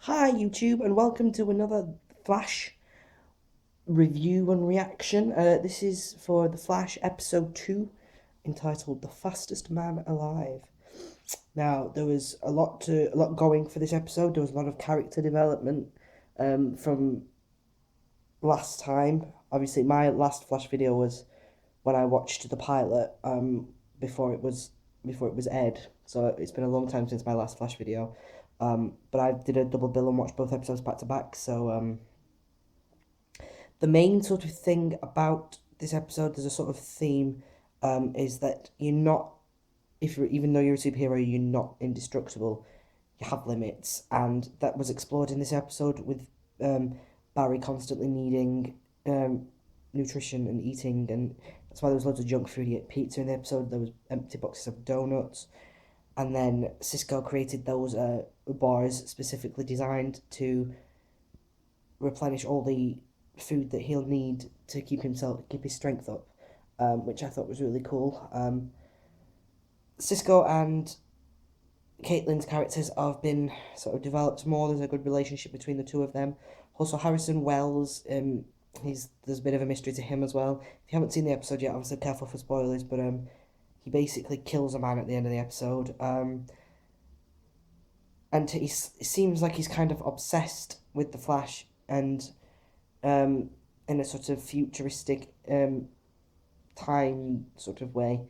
Hi YouTube and welcome to another Flash review and reaction. This is for the Flash episode 2 entitled The Fastest Man Alive. Now there was a lot going for this episode. There was a lot of character development from last time. Obviously my last Flash video was when I watched the pilot before it was aired. So it's been a long time since my last Flash video. But I did a double bill and watched both episodes back to back. So the main sort of thing about this episode, there's a sort of theme, is that you're not, even though you're a superhero, you're not indestructible. You have limits, and that was explored in this episode with Barry constantly needing nutrition and eating, and that's why there was loads of junk food. He ate pizza in the episode. There was empty boxes of donuts, and then Cisco created those bars specifically designed to replenish all the food that he'll need to keep his strength up, which I thought was really cool. Cisco and Caitlin's characters have been sort of developed more. There's a good relationship between the two of them. Also, Harrison Wells, there's a bit of a mystery to him as well. If you haven't seen the episode yet, obviously careful for spoilers, but he basically kills a man at the end of the episode. And it seems like he's kind of obsessed with the Flash, and in a sort of futuristic time sort of way.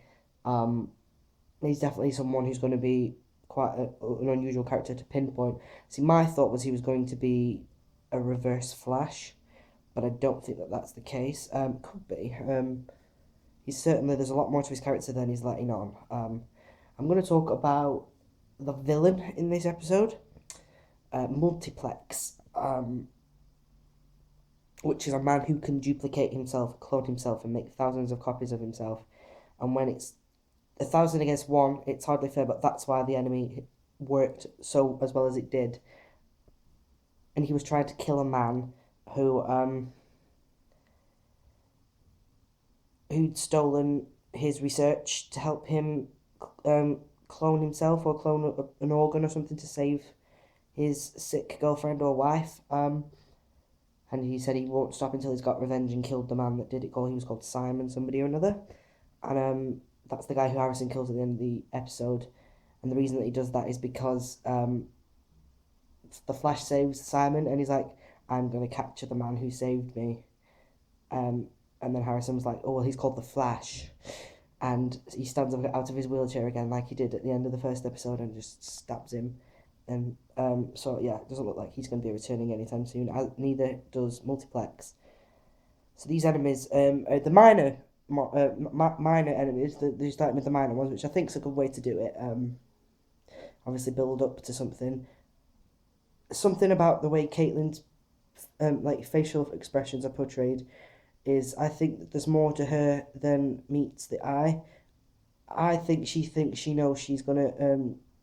He's definitely someone who's going to be quite an unusual character to pinpoint. See, my thought was he was going to be a reverse Flash, but I don't think that that's the case. Could be. He's certainly, there's a lot more to his character than he's letting on. I'm going to talk about the villain in this episode, Multiplex, which is a man who can duplicate himself, clone himself, and make thousands of copies of himself. And when it's 1,000 against one, it's hardly fair, but that's why the enemy worked so as well as it did. And he was trying to kill a man who'd stolen his research to help him clone himself, or clone an organ or something to save his sick girlfriend or wife. And he said he won't stop until he's got revenge and killed the man that did it. He was called Simon somebody or another. And that's the guy who Harrison kills at the end of the episode. And the reason that he does that is because the Flash saves Simon, and he's like, I'm going to capture the man who saved me. And then Harrison was like, oh, well, he's called the Flash. And he stands up out of his wheelchair again, like he did at the end of the first episode, and just stabs him. And so, yeah, it doesn't look like he's going to be returning anytime soon. Neither does Multiplex. So these enemies, the minor enemies, they're starting with the minor ones, which I think is a good way to do it. Obviously build up to something. Something about the way Caitlin's like facial expressions are portrayed is, I think that there's more to her than meets the eye. I think she thinks she knows she's gonna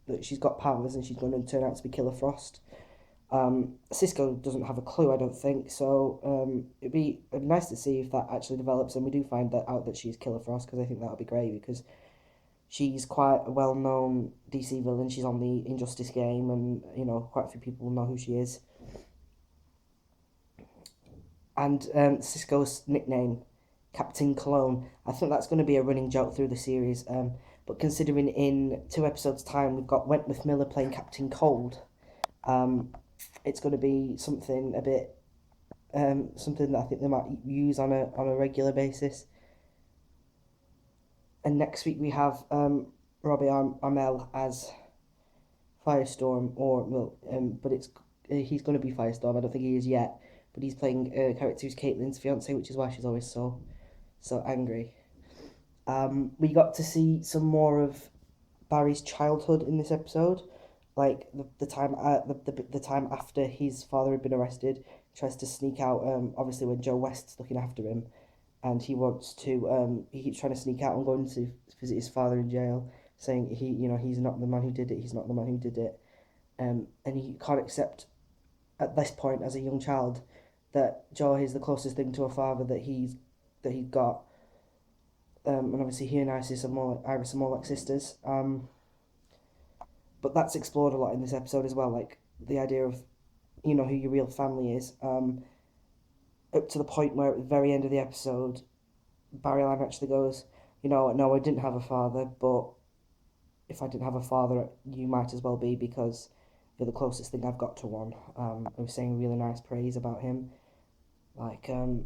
that she's got powers and she's gonna turn out to be Killer Frost. Cisco doesn't have a clue, I don't think. So it'd be nice to see if that actually develops, and we do find that out that she's Killer Frost, because I think that would be great, because she's quite a well-known DC villain. She's on the Injustice game, and quite a few people know who she is. And Cisco's nickname, Captain Cologne, I think that's going to be a running joke through the series. But considering in 2 episodes' time we've got Wentworth Miller playing Captain Cold, it's going to be something a bit, something that I think they might use on a regular basis. And next week we have Robbie Amell as Firestorm, but he's going to be Firestorm. I don't think he is yet, but he's playing a character who's Caitlin's fiance, which is why she's always so angry. We got to see some more of Barry's childhood in this episode, like the time the time after his father had been arrested. He tries to sneak out, obviously when Joe West's looking after him, and he wants to he keeps trying to sneak out and going to visit his father in jail, saying he's not the man who did it, and he can't accept at this point as a young child that Joe is the closest thing to a father that he's got. And obviously he and Iris are more like sisters. But that's explored a lot in this episode as well, like the idea of you know, who your real family is. Up to the point where at the very end of the episode, Barry Allen actually goes, you know, no, I didn't have a father, but if I didn't have a father, you might as well be, because you're the closest thing I've got to one. I was saying really nice praise about him. Like, you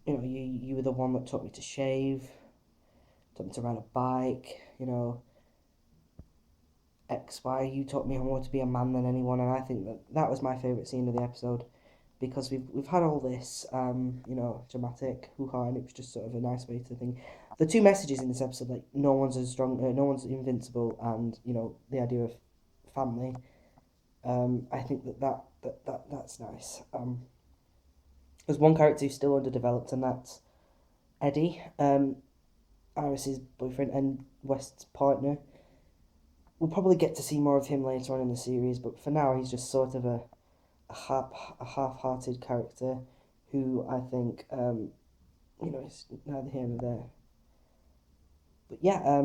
know, you were the one that taught me to shave, taught me to ride a bike, you know, XY, you taught me more to be a man than anyone, and I think that was my favourite scene of the episode, because we've had all this, you know, dramatic hoo-ha, and it was just sort of a nice way to think. The two messages in this episode, like, no one's as strong, no one's invincible, and, you know, the idea of family, I think that's nice. There's one character who's still underdeveloped, and that's Eddie, Iris's boyfriend and West's partner. We'll probably get to see more of him later on in the series, but for now he's just sort of a half-hearted character who I think, you know, is neither here nor there. But yeah,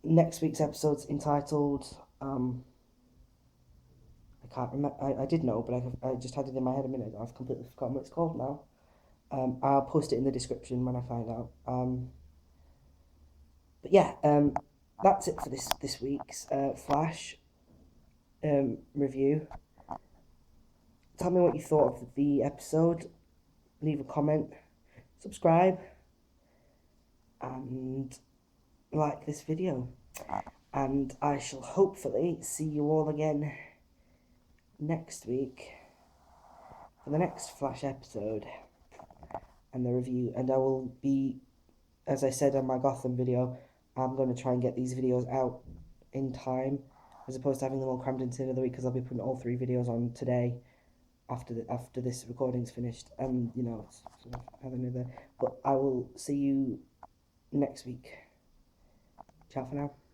next week's episode's entitled, I can't remember, I did know, but I just had it in my head a minute ago. I've completely forgotten what it's called now. I'll post it in the description when I find out. But yeah, that's it for this week's Flash review. Tell me what you thought of the episode. Leave a comment, subscribe, and like this video. And I shall hopefully see you all again next week for the next Flash episode and the review. And I will be, as I said on my Gotham video, I'm going to try and get these videos out in time, as opposed to having them all crammed into another week, because I'll be putting all 3 videos on today after this recording's finished, and, you know, sort of have another. But I will see you next week. Ciao for now.